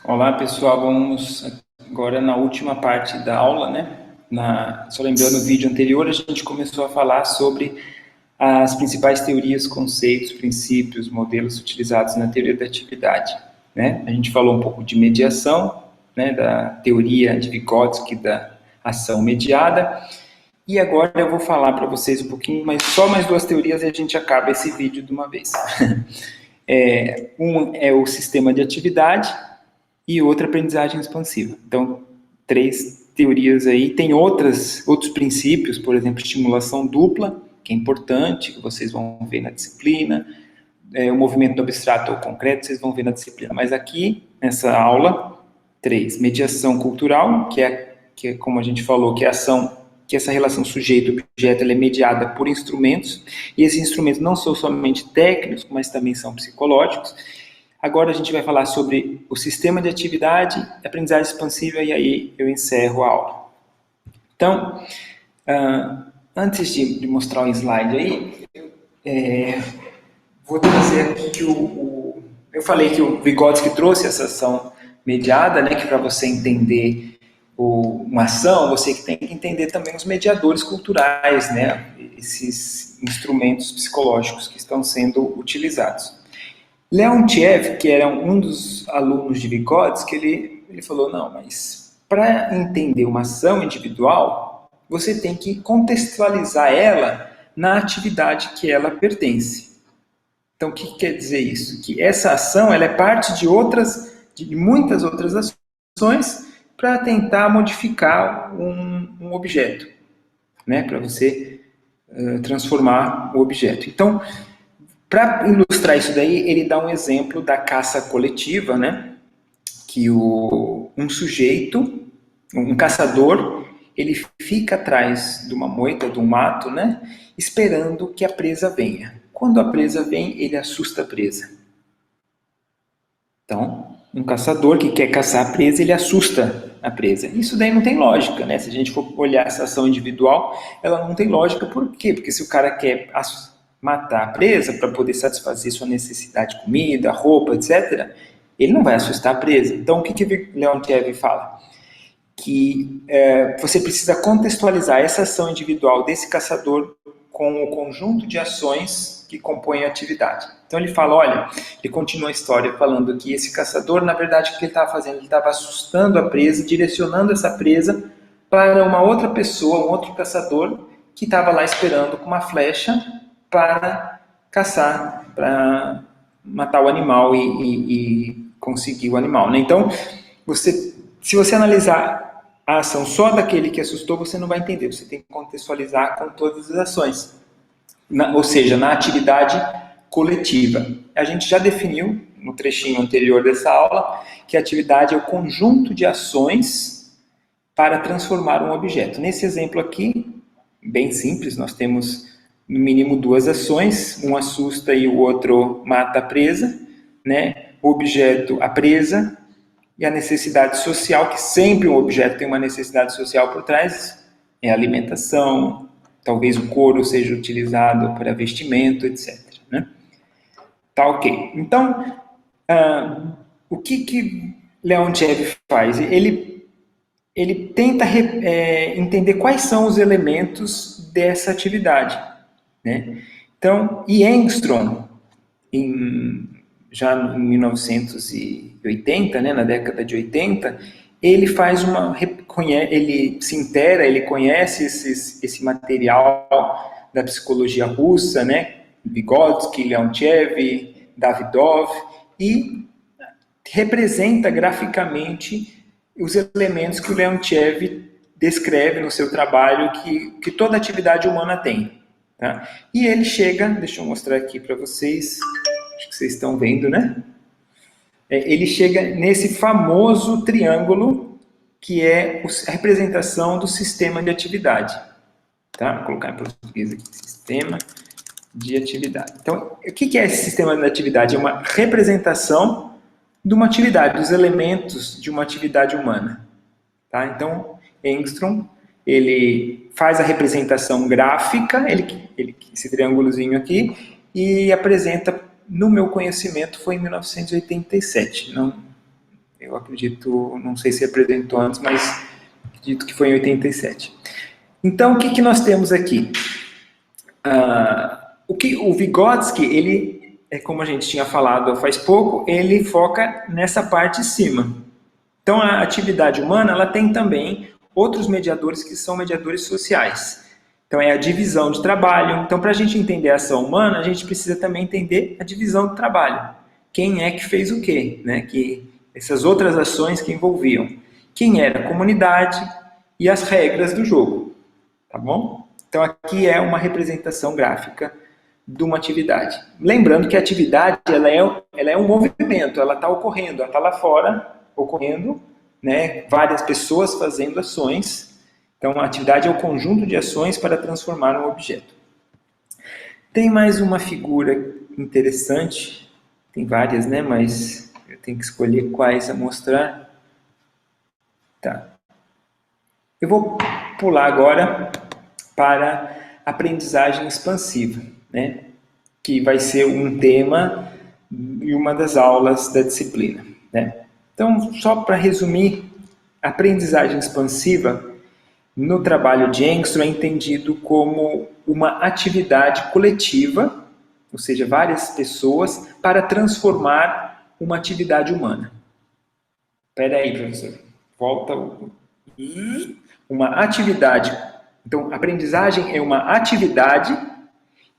Olá pessoal, vamos agora na última parte da aula, né? Só lembrando o vídeo anterior, a gente começou a falar sobre as principais teorias, conceitos, princípios, modelos utilizados na teoria da atividade, né? A gente falou um pouco de mediação, né? Da teoria de Vygotsky da ação mediada, e agora eu vou falar para vocês um pouquinho, mas só mais duas teorias e a gente acaba esse vídeo de uma vez. Um é o sistema de atividade, e outra aprendizagem expansiva. Então, três teorias aí. Tem outros princípios, por exemplo, estimulação dupla, que é importante, que vocês vão ver na disciplina. O movimento do abstrato ao concreto, vocês vão ver na disciplina. Mas aqui, nessa aula, três. Mediação cultural, que é como a gente falou, que é a ação, que essa relação sujeito-objeto é mediada por instrumentos, e esses instrumentos não são somente técnicos, mas também são psicológicos. Agora a gente vai falar sobre o sistema de atividade, aprendizagem expansiva, e aí eu encerro a aula. Então, antes de mostrar um slide aí, vou trazer aqui que eu falei que o Vygotsky trouxe essa ação mediada, né, que para você entender uma ação, você tem que entender também os mediadores culturais, né, esses instrumentos psicológicos que estão sendo utilizados. Leontiev, que era um dos alunos de Vygotsky, ele falou, não, mas para entender uma ação individual, você tem que contextualizar ela na atividade que ela pertence. Então, o que quer dizer isso? Que essa ação ela é parte de muitas outras ações para tentar modificar um objeto, né? Para você transformar o objeto. Então, para ilustrar isso daí, ele dá um exemplo da caça coletiva, né? Que um sujeito, um caçador, ele fica atrás de uma moita, de um mato, né? Esperando que a presa venha. Quando a presa vem, ele assusta a presa. Então, um caçador que quer caçar a presa, ele assusta a presa. Isso daí não tem lógica, né? Se a gente for olhar essa ação individual, ela não tem lógica. Por quê? Porque se o cara quer matar a presa para poder satisfazer sua necessidade de comida, roupa, etc., ele não vai assustar a presa. Então, o que Leontiev fala? Que você precisa contextualizar essa ação individual desse caçador com o conjunto de ações que compõem a atividade. Então ele fala, olha, ele continua a história falando que esse caçador, na verdade, o que ele estava fazendo? Ele estava assustando a presa, direcionando essa presa para uma outra pessoa, um outro caçador, que estava lá esperando com uma flecha para caçar, para matar o animal e conseguir o animal, né? Então, se você analisar a ação só daquele que assustou, você não vai entender. Você tem que contextualizar com todas as ações. Ou seja, na atividade coletiva. A gente já definiu, no trechinho anterior dessa aula, que a atividade é o conjunto de ações para transformar um objeto. Nesse exemplo aqui, bem simples, nós temos no mínimo duas ações, um assusta e o outro mata a presa, né? O objeto, a presa, e a necessidade social, que sempre um objeto tem uma necessidade social por trás, é a alimentação, talvez o couro seja utilizado para vestimento, etc. Né? Tá ok. Então, o que Leontiev faz? Ele tenta entender quais são os elementos dessa atividade. Né? Então, e Engström, já em 1980, né, na década de 80, ele faz ele se intera, ele conhece esse material da psicologia russa, né, Vygotsky, Leontiev, Davidov, e representa graficamente os elementos que o Leontiev descreve no seu trabalho que toda atividade humana tem. Tá? E ele chega, deixa eu mostrar aqui para vocês, acho que vocês estão vendo, né? Ele chega nesse famoso triângulo que é a representação do sistema de atividade. Tá? Vou colocar em português aqui, sistema de atividade. Então, o que é esse sistema de atividade? É uma representação de uma atividade, dos elementos de uma atividade humana. Tá? Então, Engström, ele faz a representação gráfica, esse triângulozinho aqui, e apresenta, no meu conhecimento, foi em 1987. Eu acredito, não sei se apresentou antes, mas acredito que foi em 87. Então, o que nós temos aqui? O Vygotsky, ele, como a gente tinha falado faz pouco, ele foca nessa parte de cima. Então, a atividade humana, ela tem também outros mediadores que são mediadores sociais. Então, é a divisão de trabalho. Então, para a gente entender a ação humana, a gente precisa também entender a divisão do trabalho. Quem é que fez o quê? Né? Que essas outras ações que envolviam. Quem era a comunidade e as regras do jogo. Tá bom? Então, aqui é uma representação gráfica de uma atividade. Lembrando que a atividade ela é um movimento, ela está ocorrendo, ela está lá fora, ocorrendo, né? Várias pessoas fazendo ações. Então, a atividade é o conjunto de ações para transformar um objeto. Tem mais uma figura interessante, tem várias, né? Mas eu tenho que escolher quais a mostrar. Tá. Eu vou pular agora para aprendizagem expansiva, né? Que vai ser um tema em uma das aulas da disciplina, né? Então, só para resumir, a aprendizagem expansiva no trabalho de Engstrom é entendido como uma atividade coletiva, ou seja, várias pessoas, para transformar uma atividade humana. Espera aí, professor. Volta. Uma atividade. Então, aprendizagem é uma atividade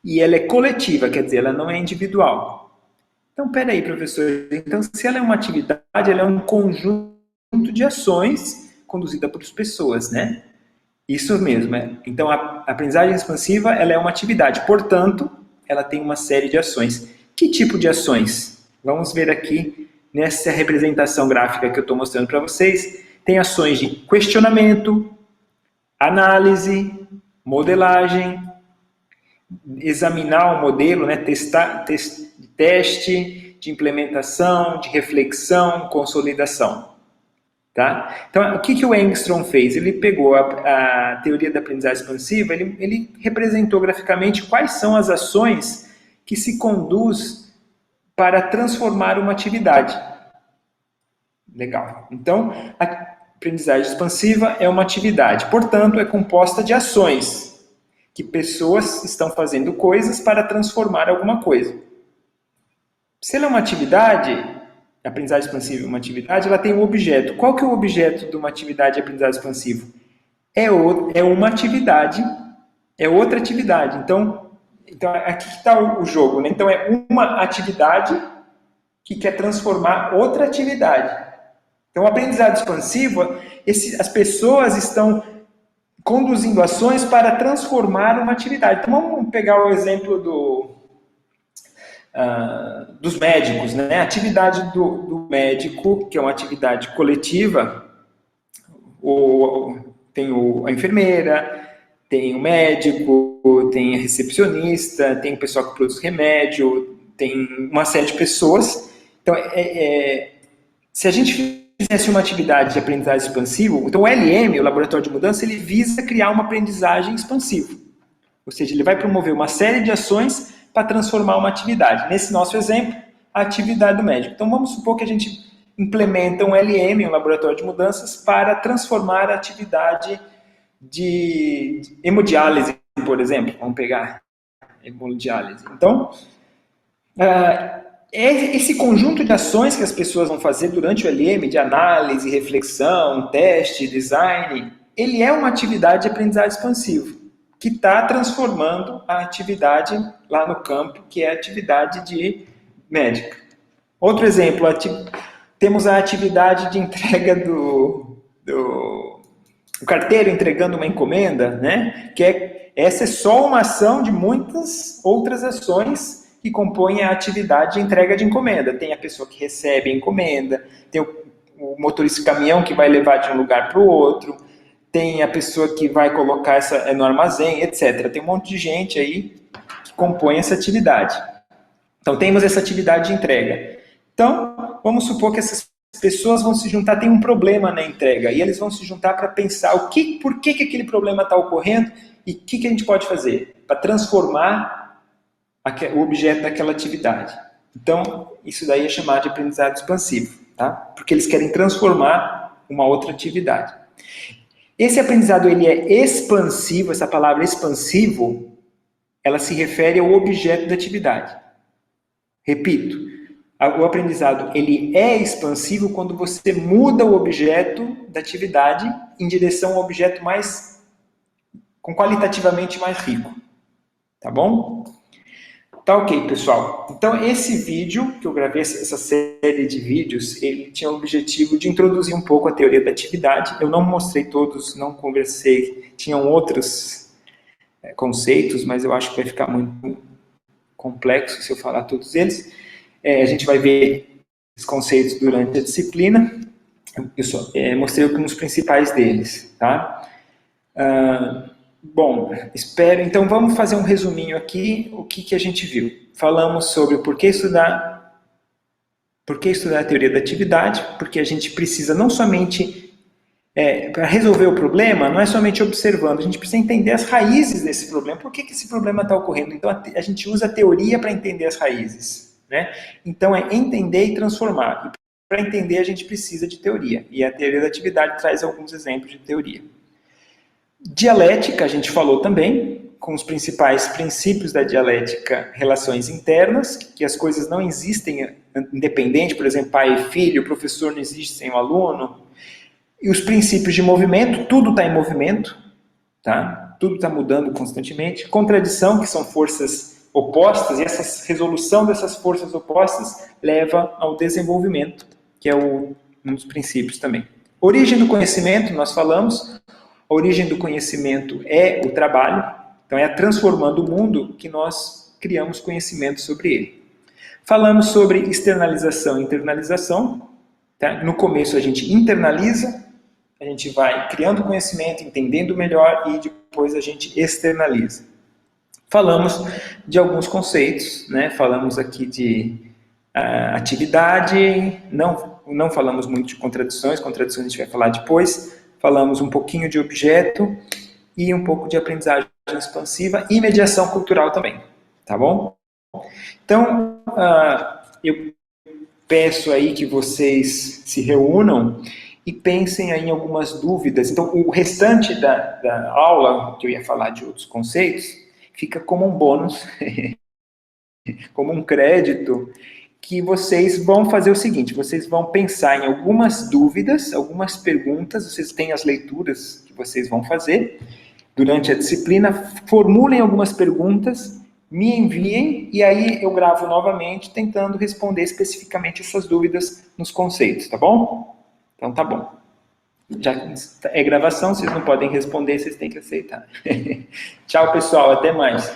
e ela é coletiva, quer dizer, ela não é individual. Então, peraí, professor. Então, se ela é uma atividade, ela é um conjunto de ações conduzida por pessoas, né? Isso mesmo. Então, a aprendizagem expansiva, ela é uma atividade. Portanto, ela tem uma série de ações. Que tipo de ações? Vamos ver aqui nessa representação gráfica que eu estou mostrando para vocês. Tem ações de questionamento, análise, modelagem, examinar o modelo, né, teste, de implementação, de reflexão, consolidação. Tá? Então, o que o Engstrom fez? Ele pegou a teoria da aprendizagem expansiva, ele representou graficamente quais são as ações que se conduz para transformar uma atividade. Legal. Então, a aprendizagem expansiva é uma atividade, portanto, é composta de ações, que pessoas estão fazendo coisas para transformar alguma coisa. Se ela é uma atividade, a aprendizagem expansiva é uma atividade, ela tem um objeto. Qual que é o objeto de uma atividade de aprendizagem expansiva? É uma atividade, é outra atividade. Então aqui está o jogo, né? Então, é uma atividade que quer transformar outra atividade. Então, a aprendizagem expansiva, as pessoas estão conduzindo ações para transformar uma atividade. Então, vamos pegar o exemplo dos médicos, né? A atividade do médico, que é uma atividade coletiva, tem a enfermeira, tem o médico, tem a recepcionista, tem o pessoal que produz remédio, tem uma série de pessoas. Então, se a gente fizesse uma atividade de aprendizagem expansiva, então o LM, o Laboratório de Mudança, ele visa criar uma aprendizagem expansiva. Ou seja, ele vai promover uma série de ações para transformar uma atividade. Nesse nosso exemplo, a atividade do médico. Então, vamos supor que a gente implementa um LM, um Laboratório de Mudanças, para transformar a atividade de hemodiálise, por exemplo. Vamos pegar hemodiálise. Então, esse conjunto de ações que as pessoas vão fazer durante o LM, de análise, reflexão, teste, design, ele é uma atividade de aprendizagem expansiva, que está transformando a atividade lá no campo, que é a atividade de médica. Outro exemplo, temos a atividade de entrega do carteiro entregando uma encomenda, né? Essa é só uma ação de muitas outras ações que compõem a atividade de entrega de encomenda. Tem a pessoa que recebe a encomenda, tem o motorista de caminhão que vai levar de um lugar para o outro, tem a pessoa que vai colocar no armazém, etc. Tem um monte de gente aí que compõe essa atividade. Então, temos essa atividade de entrega. Então, vamos supor que essas pessoas vão se juntar, tem um problema na entrega, e eles vão se juntar para pensar por que aquele problema está ocorrendo e o que a gente pode fazer para transformar o objeto daquela atividade. Então, isso daí é chamado de aprendizado expansivo. tá? Porque eles querem transformar uma outra atividade. Esse aprendizado ele é expansivo, essa palavra expansivo, ela se refere ao objeto da atividade. Repito, o aprendizado ele é expansivo quando você muda o objeto da atividade em direção ao objeto qualitativamente mais rico. Tá bom? Tá ok, pessoal. Então, esse vídeo, que eu gravei, essa série de vídeos, ele tinha o objetivo de introduzir um pouco a teoria da atividade. Eu não mostrei todos, não conversei, tinham outros conceitos, mas eu acho que vai ficar muito complexo se eu falar todos eles. A gente vai ver os conceitos durante a disciplina. Eu só mostrei alguns principais deles, tá? Bom, espero. Então vamos fazer um resuminho aqui, o que a gente viu. Falamos sobre o porquê estudar a teoria da atividade, porque a gente precisa não somente, para resolver o problema, não é somente observando, a gente precisa entender as raízes desse problema, por que esse problema está ocorrendo. Então a gente usa a teoria para entender as raízes, né? Então é entender e transformar. E para entender a gente precisa de teoria, e a teoria da atividade traz alguns exemplos de teoria. Dialética, a gente falou também, com os principais princípios da dialética, relações internas, que as coisas não existem independente, por exemplo, pai e filho, o professor não existe sem o aluno. E os princípios de movimento, tudo está em movimento, tá? Tudo está mudando constantemente. Contradição, que são forças opostas, e essa resolução dessas forças opostas leva ao desenvolvimento, que é um dos princípios também. Origem do conhecimento, nós falamos. A origem do conhecimento é o trabalho, então é transformando o mundo que nós criamos conhecimento sobre ele. Falamos sobre externalização e internalização. Tá? No começo a gente internaliza, a gente vai criando conhecimento, entendendo melhor e depois a gente externaliza. Falamos de alguns conceitos, né? Falamos aqui de atividade, não falamos muito de contradições a gente vai falar depois. Falamos um pouquinho de objeto e um pouco de aprendizagem expansiva e mediação cultural também, tá bom? Então, eu peço aí que vocês se reúnam e pensem aí em algumas dúvidas. Então, o restante da aula, que eu ia falar de outros conceitos, fica como um bônus, como um crédito, que vocês vão fazer o seguinte, vocês vão pensar em algumas dúvidas, algumas perguntas, vocês têm as leituras que vocês vão fazer durante a disciplina, formulem algumas perguntas, me enviem, e aí eu gravo novamente, tentando responder especificamente essas dúvidas nos conceitos, tá bom? Então tá bom. Já é gravação, vocês não podem responder, vocês têm que aceitar. Tchau, pessoal, até mais.